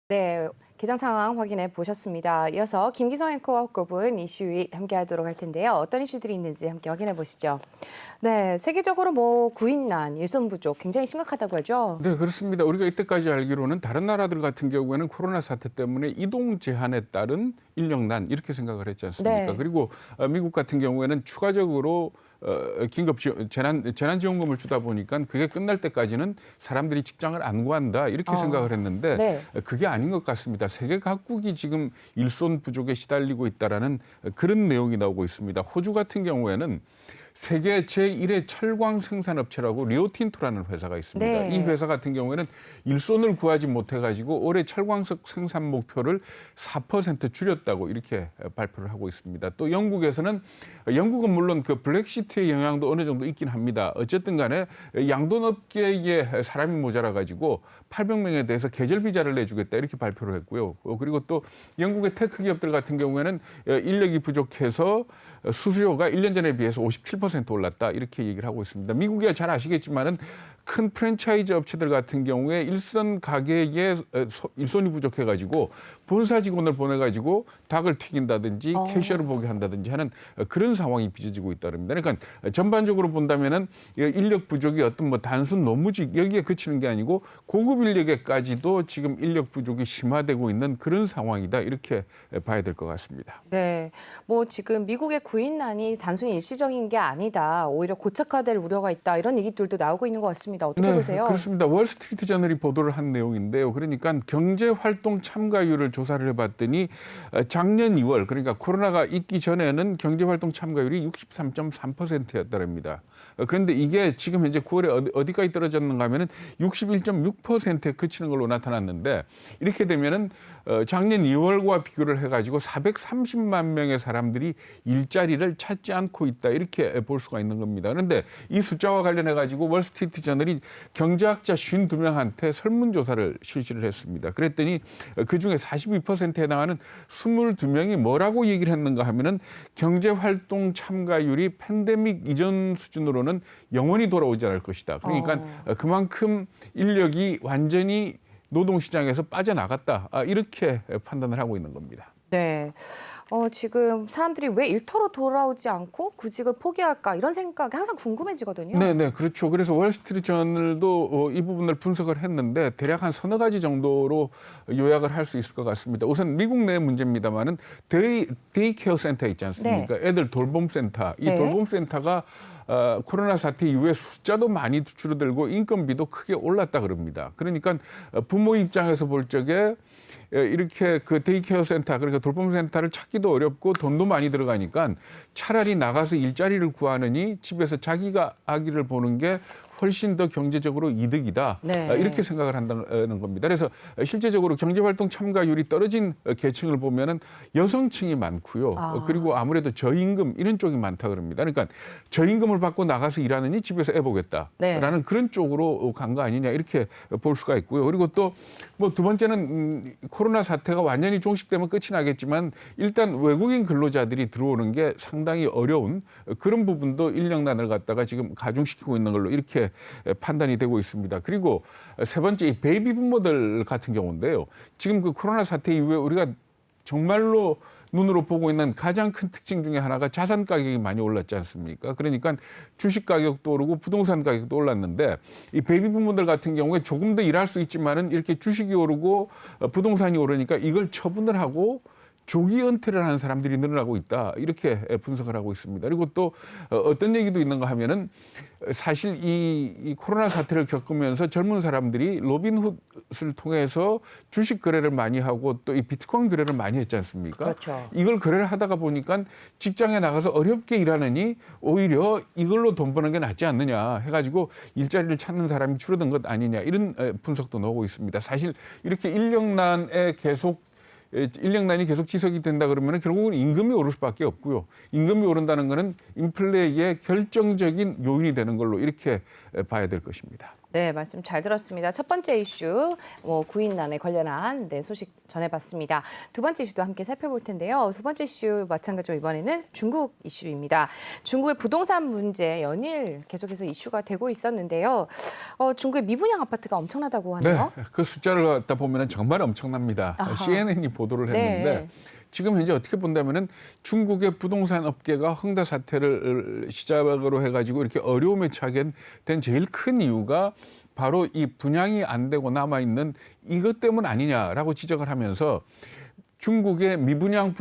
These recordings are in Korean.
네, 개장 상황 확인해 보셨습니다. 이어서 김기성 앵커와 꼽은 이슈 함께하도록 할 텐데요. 어떤 이슈들이 있는지 함께 확인해 보시죠. 네, 세계적으로 구인난, 일손 부족 굉장히 심각하다고 하죠. 네, 그렇습니다. 우리가 이때까지 알기로는 다른 나라들 같은 경우에는 코로나 사태 때문에 이동 제한에 따른 인력난 이렇게 생각을 했지 않습니까? 네. 그리고 미국 같은 경우에는 추가적으로 긴급 재난지원금을 주다 보니까 그게 끝날 때까지는 사람들이 직장을 안 구한다 이렇게 생각을 했는데 네. 그게 아닌 것 같습니다. 세계 각국이 지금 일손 부족에 시달리고 있다라는 그런 내용이 나오고 있습니다. 호주 같은 경우에는 세계 제1의 철광 생산업체라고 리오틴토라는 회사가 있습니다. 네. 이 회사 같은 경우에는 일손을 구하지 못해가지고 올해 철광석 생산 목표를 4% 줄였다고 이렇게 발표를 하고 있습니다. 또 영국에서는 영국은 물론 그 블랙시트의 영향도 어느 정도 있긴 합니다. 어쨌든 간에 양돈업계에 사람이 모자라가지고 800명에 대해서 계절 비자를 내주겠다 이렇게 발표를 했고요. 그리고 또 영국의 테크 기업들 같은 경우에는 인력이 부족해서 수수료가 1년 전에 비해서 57% 올랐다 이렇게 얘기를 하고 있습니다. 미국이야 잘 아시겠지만은 큰 프랜차이즈 업체들 같은 경우에 일선 가게에 일손이 부족해가지고 본사 직원을 보내가지고 닭을 튀긴다든지 캐셔를 보게 한다든지 하는 그런 상황이 빚어지고 있다릅니다. 그러니까 전반적으로 본다면은 인력 부족이 어떤 뭐 단순 노무직 여기에 그치는 게 아니고 고급 인력에까지도 지금 인력 부족이 심화되고 있는 그런 상황이다 이렇게 봐야 될 것 같습니다. 네, 지금 미국의 구인난이 단순히 일시적인 게 아니다. 오히려 고착화될 우려가 있다. 이런 얘기들도 나오고 있는 것 같습니다. 어떻게 보세요? 그렇습니다. 월스트리트 저널이 보도를 한 내용인데요. 그러니까 경제활동 참가율을 조사를 해봤더니 작년 2월 그러니까 코로나가 있기 전에는 경제활동 참가율이 63.3%였답니다. 그런데 이게 지금 현재 9월에 어디까지 떨어졌는가 하면은 61.6%에 그치는 걸로 나타났는데 이렇게 되면은 작년 2월과 비교를 해가지고 430만 명의 사람들이 일자리를 찾지 않고 있다 이렇게 볼 수가 있는 겁니다. 그런데 이 숫자와 관련해가지고 월스트리트 저널이 경제학자 52명한테 설문조사를 실시를 했습니다. 그랬더니 그중에 42%에 해당하는 22명이 뭐라고 얘기를 했는가 하면은 경제활동 참가율이 팬데믹 이전 수준으로는 영원히 돌아오지 않을 것이다. 그러니까 그만큼 인력이 완전히 노동시장에서 빠져나갔다. 이렇게 판단을 하고 있는 겁니다. 네. 지금 사람들이 왜 일터로 돌아오지 않고 구직을 포기할까 이런 생각이 항상 궁금해지거든요. 네, 그렇죠. 그래서 월스트리트 저널도 이 부분을 분석을 했는데 대략 한 서너 가지 정도로 요약을 할 수 있을 것 같습니다. 우선 미국 내 문제입니다만은 데이케어 센터 있지 않습니까? 네. 애들 돌봄센터. 이 네. 돌봄센터가 코로나 사태 이후에 숫자도 많이 줄어들고 인건비도 크게 올랐다 그럽니다. 그러니까 부모 입장에서 볼 적에 이렇게 그 데이케어 센터 그러니까 돌봄센터를 찾기도 어렵고 돈도 많이 들어가니까 차라리 나가서 일자리를 구하느니 집에서 자기가 아기를 보는 게 훨씬 더 경제적으로 이득이다. 네. 이렇게 생각을 한다는 겁니다. 그래서 실제적으로 경제활동 참가율이 떨어진 계층을 보면은 여성층이 많고요. 그리고 아무래도 저임금 이런 쪽이 많다 그럽니다. 그러니까 저임금을 받고 나가서 일하느니 집에서 애 보겠다라는 네. 그런 쪽으로 간 거 아니냐 이렇게 볼 수가 있고요. 그리고 또 뭐 두 번째는 코로나 사태가 완전히 종식되면 끝이 나겠지만 일단 외국인 근로자들이 들어오는 게 상당히 어려운 그런 부분도 인력난을 갖다가 지금 가중시키고 있는 걸로 이렇게 판단이 되고 있습니다. 그리고 세 번째 이 베이비 부모들 같은 경우인데요. 지금 그 코로나 사태 이후에 우리가 정말로 눈으로 보고 있는 가장 큰 특징 중에 하나가 자산 가격이 많이 올랐지 않습니까? 그러니까 주식 가격도 오르고 부동산 가격도 올랐는데 이 베이비 부모들 같은 경우에 조금 더 일할 수 있지만은 이렇게 주식이 오르고 부동산이 오르니까 이걸 처분을 하고 조기 은퇴를 하는 사람들이 늘어나고 있다. 이렇게 분석을 하고 있습니다. 그리고 또 어떤 얘기도 있는가 하면은 사실 이 코로나 사태를 겪으면서 젊은 사람들이 로빈훗을 통해서 주식 거래를 많이 하고 또 이 비트코인 거래를 많이 했지 않습니까? 그렇죠. 이걸 거래를 하다가 보니까 직장에 나가서 어렵게 일하느니 오히려 이걸로 돈 버는 게 낫지 않느냐 해가지고 일자리를 찾는 사람이 줄어든 것 아니냐 이런 분석도 나오고 있습니다. 사실 이렇게 인력난이 계속 지속이 된다 그러면 결국은 임금이 오를 수밖에 없고요. 임금이 오른다는 것은 인플레이의 결정적인 요인이 되는 걸로 이렇게 봐야 될 것입니다. 네, 말씀 잘 들었습니다. 첫 번째 이슈, 구인난에 관련한 소식 전해봤습니다. 두 번째 이슈도 함께 살펴볼 텐데요. 두 번째 이슈 마찬가지로 이번에는 중국 이슈입니다. 중국의 부동산 문제 연일 계속해서 이슈가 되고 있었는데요. 중국의 미분양 아파트가 엄청나다고 하네요. 네, 그 숫자를 갖다 보면 정말 엄청납니다. 아하. CNN이 보도를 했는데 네. 지금 현재 어떻게 본다면은 중국의 부동산 업계가 헝다 사태를 시작으로 해가지고 이렇게 어려움에 처하게 된 제일 큰 이유가 바로 이 분양이 안 되고 남아 있는 이것 때문 아니냐라고 지적을 하면서 중국의 미분양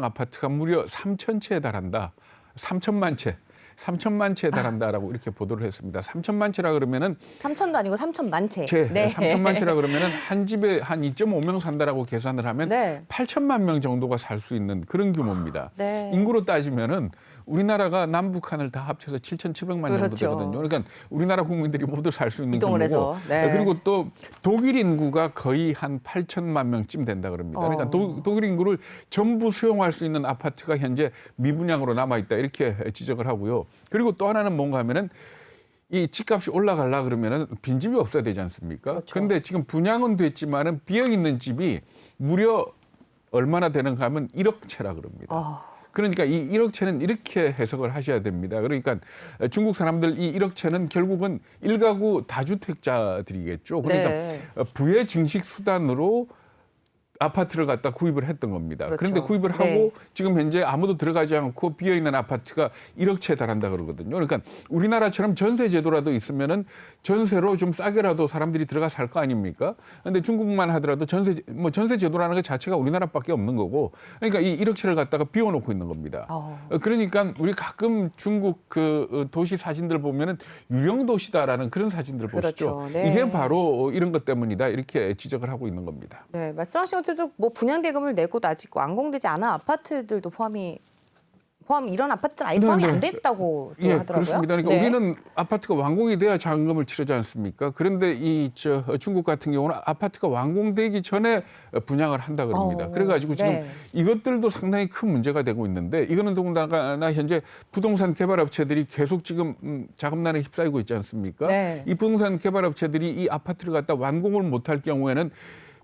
아파트가 무려 3,000채에 달한다. 3천만 채. 3천만 채에 달한다라고 이렇게 보도를 했습니다. 3천만 채라 그러면은 3천도 아니고 3천만 채. 네. 3천만 채라 그러면은 한 집에 한 2.5명 산다라고 계산을 하면 네. 8천만 명 정도가 살 수 있는 그런 규모입니다. 네. 인구로 따지면은 우리나라가 남북한을 다 합쳐서 7,700만 정도 그렇죠. 되거든요. 그러니까 우리나라 국민들이 모두 살 수 있는 이동을 규모고. 해서. 네. 그리고 또 독일 인구가 거의 한 8천만 명쯤 된다 그럽니다. 그러니까 독일 인구를 전부 수용할 수 있는 아파트가 현재 미분양으로 남아 있다 이렇게 지적을 하고요. 그리고 또 하나는 뭔가 하면은 이 집값이 올라가려 그러면은 빈집이 없어야 되지 않습니까? 그렇죠. 그런데 지금 분양은 됐지만은 비어 있는 집이 무려 얼마나 되는가 하면 1억 채라 그럽니다. 그러니까 이 1억 채는 이렇게 해석을 하셔야 됩니다. 그러니까 중국 사람들 이 1억 채는 결국은 일가구 다주택자들이겠죠. 그러니까 네. 부의 증식 수단으로 아파트를 갖다 구입을 했던 겁니다. 그렇죠. 그런데 구입을 하고 네. 지금 현재 아무도 들어가지 않고 비어있는 아파트가 1억 채에 달한다 그러거든요. 그러니까 우리나라처럼 전세 제도라도 있으면은 전세로 좀 싸게라도 사람들이 들어가 살 거 아닙니까? 그런데 중국만 하더라도 전세 제도라는 것 자체가 우리나라밖에 없는 거고, 그러니까 이 1억 채를 갖다가 비워놓고 있는 겁니다. 그러니까 우리 가끔 중국 그 도시 사진들 보면은 유령 도시다라는 그런 사진들 보시죠. 그렇죠. 네. 이게 바로 이런 것 때문이다 이렇게 지적을 하고 있는 겁니다. 네, 말씀하신 것처럼 뭐 분양 대금을 내고도 아직 완공되지 않은 아파트들도 포함 이런 아파트는 아예 포함이 안 됐다고 또 하더라고요. 그렇습니다. 그러니까 네. 우리는 아파트가 완공이 돼야 잔금을 치르지 않습니까? 그런데 중국 같은 경우는 아파트가 완공되기 전에 분양을 한다 그럽니다. 그래가지고 지금 네. 이것들도 상당히 큰 문제가 되고 있는데 이거는 더군다나 현재 부동산 개발업체들이 계속 지금 자금난에 휩싸이고 있지 않습니까? 네. 이 부동산 개발업체들이 이 아파트를 갖다 완공을 못할 경우에는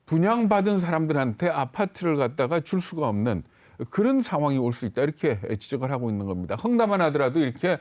분양받은 사람들한테 아파트를 갖다가 줄 수가 없는 그런 상황이 올 수 있다 이렇게 지적을 하고 있는 겁니다. 헝다만 하더라도 이렇게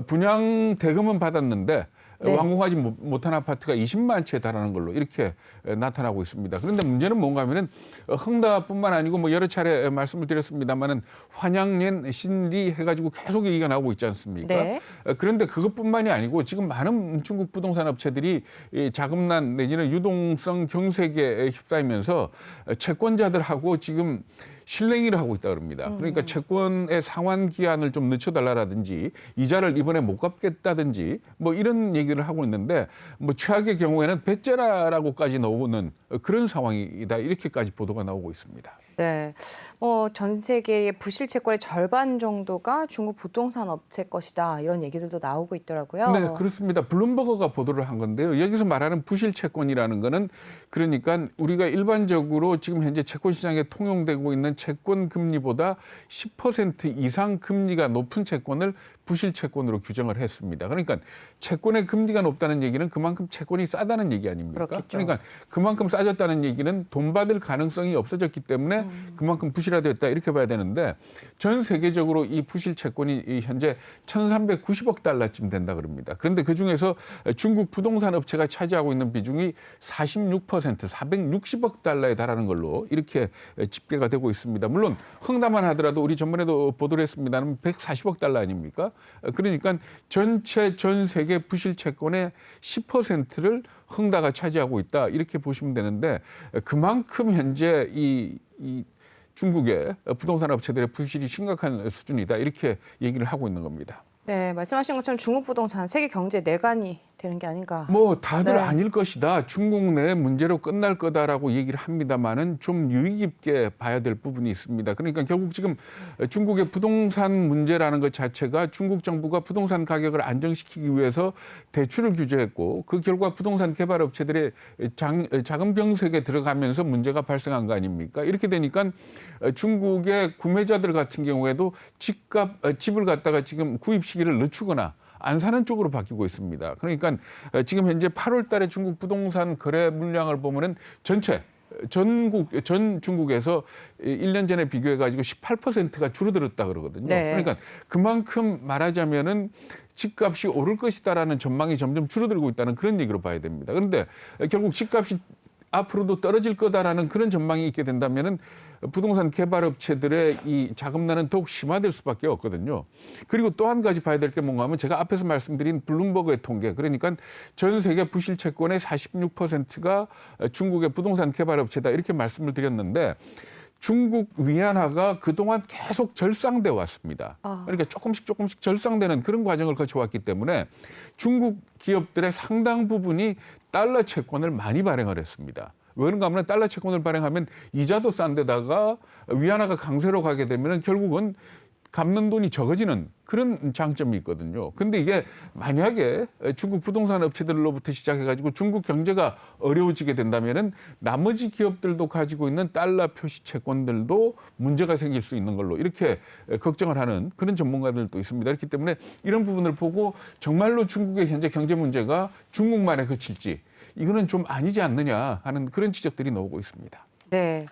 분양 대금은 받았는데 네. 완공하지 못한 아파트가 20만 채에 달하는 걸로 이렇게 나타나고 있습니다. 그런데 문제는 뭔가 하면은 헝다뿐만 아니고 뭐 여러 차례 말씀을 드렸습니다마는 환양연, 신리 해가지고 계속 얘기가 나오고 있지 않습니까? 네. 그런데 그것뿐만이 아니고 지금 많은 중국 부동산 업체들이 이 자금난 내지는 유동성 경색에 휩싸이면서 채권자들하고 지금 실랭이를 하고 있다 그럽니다. 그러니까 채권의 상환 기한을 좀 늦춰달라든지 이자를 이번에 못 갚겠다든지 뭐 이런 얘기를 하고 있는데 뭐 최악의 경우에는 배째라라고까지 나오는 그런 상황이다 이렇게까지 보도가 나오고 있습니다. 네, 전 세계의 부실 채권의 절반 정도가 중국 부동산 업체 것이다 이런 얘기들도 나오고 있더라고요. 네, 그렇습니다. 블룸버그가 보도를 한 건데요. 여기서 말하는 부실 채권이라는 거는 그러니까 우리가 일반적으로 지금 현재 채권 시장에 통용되고 있는 채권 금리보다 10% 이상 금리가 높은 채권을 부실 채권으로 규정을 했습니다. 그러니까 채권의 금리가 높다는 얘기는 그만큼 채권이 싸다는 얘기 아닙니까? 그렇겠죠. 그러니까 그만큼 싸졌다는 얘기는 돈 받을 가능성이 없어졌기 때문에 그만큼 부실화되었다 이렇게 봐야 되는데 전 세계적으로 이 부실 채권이 현재 1,390억 달러쯤 된다 그럽니다. 그런데 그중에서 중국 부동산 업체가 차지하고 있는 비중이 46%, 460억 달러에 달하는 걸로 이렇게 집계가 되고 있습니다. 물론 헝다만 하더라도 우리 전번에도 보도를 했습니다만 140억 달러 아닙니까? 그러니까 전체 전 세계 부실 채권의 10%를 헝다가 차지하고 있다 이렇게 보시면 되는데 그만큼 현재 이 중국의 부동산 업체들의 부실이 심각한 수준이다 이렇게 얘기를 하고 있는 겁니다. 네, 말씀하신 것처럼 중국 부동산 세계 경제 내관이 되는 게 아닌가. 뭐 다들 네. 아닐 것이다. 중국 내 문제로 끝날 거다라고 얘기를 합니다만은 좀 유의 깊게 봐야 될 부분이 있습니다. 그러니까 결국 지금 중국의 부동산 문제라는 것 자체가 중국 정부가 부동산 가격을 안정시키기 위해서 대출을 규제했고 그 결과 부동산 개발 업체들의 자금 병색에 들어가면서 문제가 발생한 거 아닙니까? 이렇게 되니까 중국의 구매자들 같은 경우에도 집을 갖다가 지금 구입 시기를 늦추거나 안 사는 쪽으로 바뀌고 있습니다. 그러니까 지금 현재 8월 달에 중국 부동산 거래 물량을 보면은 전 중국에서 1년 전에 비교해 가지고 18%가 줄어들었다 그러거든요. 네. 그러니까 그만큼 말하자면은 집값이 오를 것이다라는 전망이 점점 줄어들고 있다는 그런 얘기로 봐야 됩니다. 그런데 결국 집값이 앞으로도 떨어질 거다라는 그런 전망이 있게 된다면은 부동산 개발업체들의 이 자금난은 더욱 심화될 수밖에 없거든요. 그리고 또 한 가지 봐야 될 게 뭔가 하면 제가 앞에서 말씀드린 블룸버그의 통계, 그러니까 전 세계 부실 채권의 46%가 중국의 부동산 개발업체다 이렇게 말씀을 드렸는데 중국 위안화가 그동안 계속 절상돼 왔습니다. 그러니까 조금씩 절상되는 그런 과정을 거쳐왔기 때문에 중국 기업들의 상당 부분이 달러 채권을 많이 발행을 했습니다. 왜 그런가 하면 달러 채권을 발행하면 이자도 싼 데다가 위안화가 강세로 가게 되면 결국은 갚는 돈이 적어지는 그런 장점이 있거든요. 근데 이게 만약에 중국 부동산 업체들로부터 시작해가지고 중국 경제가 어려워지게 된다면은 나머지 기업들도 가지고 있는 달러 표시 채권들도 문제가 생길 수 있는 걸로 이렇게 걱정을 하는 그런 전문가들도 있습니다. 그렇기 때문에 이런 부분을 보고 정말로 중국의 현재 경제 문제가 중국만에 그칠지 이거는 좀 아니지 않느냐 하는 그런 지적들이 나오고 있습니다. 네.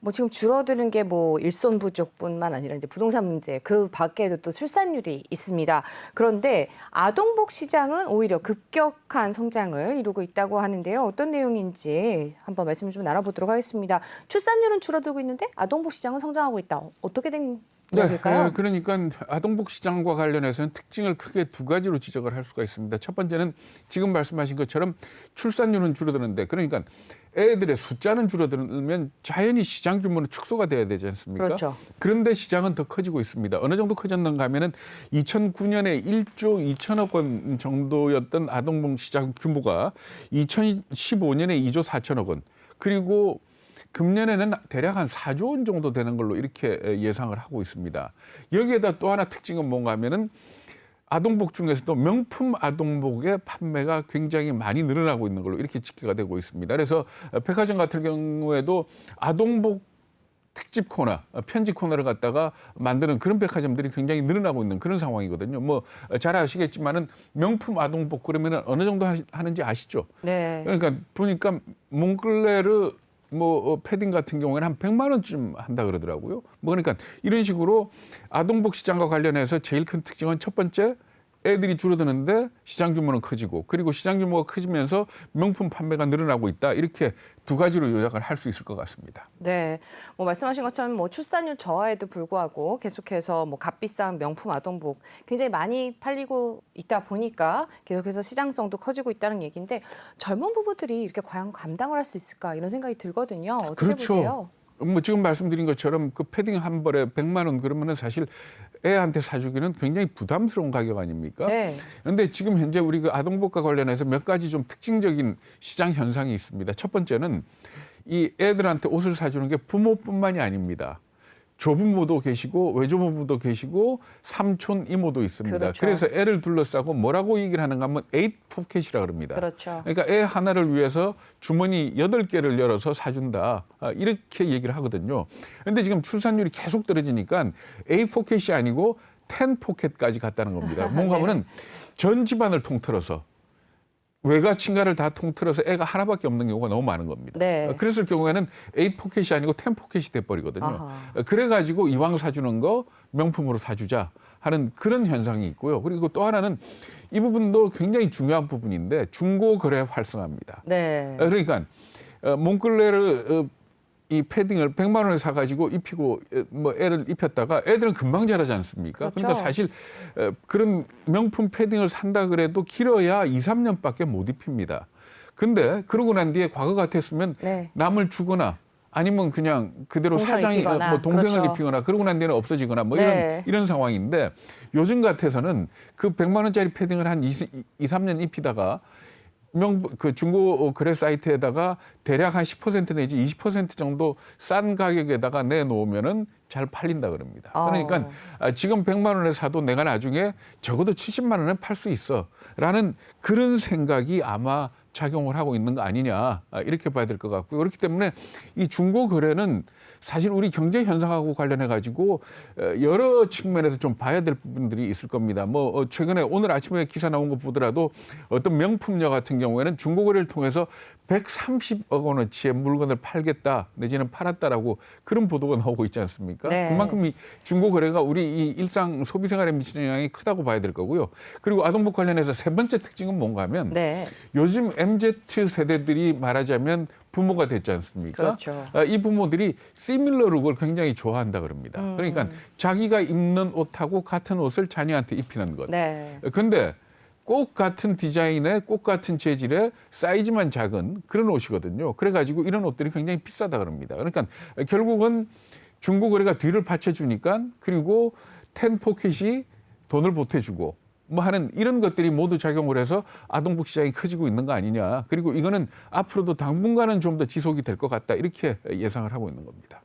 뭐 지금 줄어드는 게 뭐 일손 부족뿐만 아니라 이제 부동산 문제, 그 밖에도 또 출산율이 있습니다. 그런데 아동복 시장은 오히려 급격한 성장을 이루고 있다고 하는데요. 어떤 내용인지 한번 말씀을 좀 나눠보도록 하겠습니다. 출산율은 줄어들고 있는데 아동복 시장은 성장하고 있다. 어떻게 된 이야기일까요? 네, 그러니까 아동복 시장과 관련해서는 특징을 크게 두 가지로 지적을 할 수가 있습니다. 첫 번째는 지금 말씀하신 것처럼 출산율은 줄어드는데 그러니까 애들의 숫자는 줄어들면 자연히 시장 규모는 축소가 돼야 되지 않습니까? 그렇죠. 그런데 시장은 더 커지고 있습니다. 어느 정도 커졌는가 하면은 2009년에 1조 2천억 원 정도였던 아동복 시장 규모가 2015년에 2조 4천억 원 그리고 금년에는 대략 한 4조 원 정도 되는 걸로 이렇게 예상을 하고 있습니다. 여기에다 또 하나 특징은 뭔가 하면은 아동복 중에서도 명품 아동복의 판매가 굉장히 많이 늘어나고 있는 걸로 이렇게 집계가 되고 있습니다. 그래서 백화점 같은 경우에도 아동복 특집 코너, 편집 코너를 갖다가 만드는 그런 백화점들이 굉장히 늘어나고 있는 그런 상황이거든요. 뭐 잘 아시겠지만은 명품 아동복 그러면은 어느 정도 하는지 아시죠? 네. 그러니까 보니까 몽클레르 뭐 패딩 같은 경우에는 한 100만 원쯤 한다 그러더라고요. 뭐 그러니까 이런 식으로 아동복 시장과 관련해서 제일 큰 특징은 첫 번째 애들이 줄어드는데 시장 규모는 커지고 그리고 시장 규모가 커지면서 명품 판매가 늘어나고 있다. 이렇게 두 가지로 요약을 할 수 있을 것 같습니다. 네, 뭐 말씀하신 것처럼 뭐 출산율 저하에도 불구하고 계속해서 뭐 값비싼 명품 아동복 굉장히 많이 팔리고 있다 보니까 계속해서 시장성도 커지고 있다는 얘기인데 젊은 부부들이 이렇게 과연 감당을 할 수 있을까 이런 생각이 들거든요. 어떻게 그렇죠. 보세요? 뭐 지금 말씀드린 것처럼 그 패딩 한 벌에 100만 원 그러면은 사실 애한테 사주기는 굉장히 부담스러운 가격 아닙니까? 네. 그런데 지금 현재 우리 그 아동복과 관련해서 몇 가지 좀 특징적인 시장 현상이 있습니다. 첫 번째는 이 애들한테 옷을 사주는 게 부모뿐만이 아닙니다. 조부모도 계시고 외조부모도 계시고 삼촌 이모도 있습니다. 그렇죠. 그래서 애를 둘러싸고 뭐라고 얘기를 하는가 하면 에잇 포켓이라고 합니다. 그렇죠. 그러니까 애 하나를 위해서 주머니 8개를 열어서 사준다. 이렇게 얘기를 하거든요. 그런데 지금 출산율이 계속 떨어지니까 에잇 포켓이 아니고 10 포켓까지 갔다는 겁니다. 뭔가 하면은 전 집안을 통틀어서 외가 친가를 다 통틀어서 애가 하나밖에 없는 경우가 너무 많은 겁니다. 네. 그랬을 경우에는 8 포켓이 아니고 10 포켓이 돼버리거든요. 아하. 그래가지고 이왕 사주는 거 명품으로 사주자 하는 그런 현상이 있고요. 그리고 또 하나는 이 부분도 굉장히 중요한 부분인데 중고 거래 활성화입니다. 네. 그러니까 몽클레르 이 패딩을 100만 원에 사가지고 입히고 뭐 애를 입혔다가 애들은 금방 자라지 않습니까? 그렇죠. 그러니까 사실 그런 명품 패딩을 산다 그래도 길어야 2, 3년밖에 못 입힙니다. 근데 그러고 난 뒤에 과거 같았으면 네. 남을 주거나 아니면 그냥 그대로 동생을 사장이 입히거나. 뭐 동생을 그렇죠. 입히거나 그러고 난 뒤에는 없어지거나 뭐 네. 이런 상황인데 요즘 같아서는 그 100만 원짜리 패딩을 한 2, 3년 입히다가 그 중고 거래 사이트에다가 대략 한 10% 내지 20% 정도 싼 가격에다가 내놓으면은 잘 팔린다 그럽니다. 어. 그러니까 지금 100만 원에 사도 내가 나중에 적어도 70만 원에 팔 수 있어라는 그런 생각이 아마 작용을 하고 있는 거 아니냐 이렇게 봐야 될 것 같고요. 그렇기 때문에 이 중고 거래는 사실 우리 경제 현상하고 관련해 가지고 여러 측면에서 좀 봐야 될 부분들이 있을 겁니다. 뭐 최근에 오늘 아침에 기사 나온 거 보더라도 어떤 명품녀 같은 경우에는 중고 거래를 통해서 130억 원어치의 물건을 팔겠다 내지는 팔았다라고 그런 보도가 나오고 있지 않습니까? 네. 그만큼 이 중고 거래가 우리 이 일상 소비 생활에 미치는 영향이 크다고 봐야 될 거고요. 그리고 아동복 관련해서 세 번째 특징은 뭔가 하면 네. 요즘 MZ 세대들이 말하자면 부모가 됐지 않습니까? 그렇죠. 이 부모들이 시밀러 룩을 굉장히 좋아한다 그럽니다. 그러니까 자기가 입는 옷하고 같은 옷을 자녀한테 입히는 것. 네. 근데 꼭 같은 디자인에 꼭 같은 재질의 사이즈만 작은 그런 옷이거든요. 그래가지고 이런 옷들이 굉장히 비싸다 그럽니다. 그러니까 결국은 중고 거래가 뒤를 받쳐주니까 그리고 텐포켓이 돈을 보태주고 뭐 하는 이런 것들이 모두 작용을 해서 아동복 시장이 커지고 있는 거 아니냐. 그리고 이거는 앞으로도 당분간은 좀 더 지속이 될 것 같다. 이렇게 예상을 하고 있는 겁니다.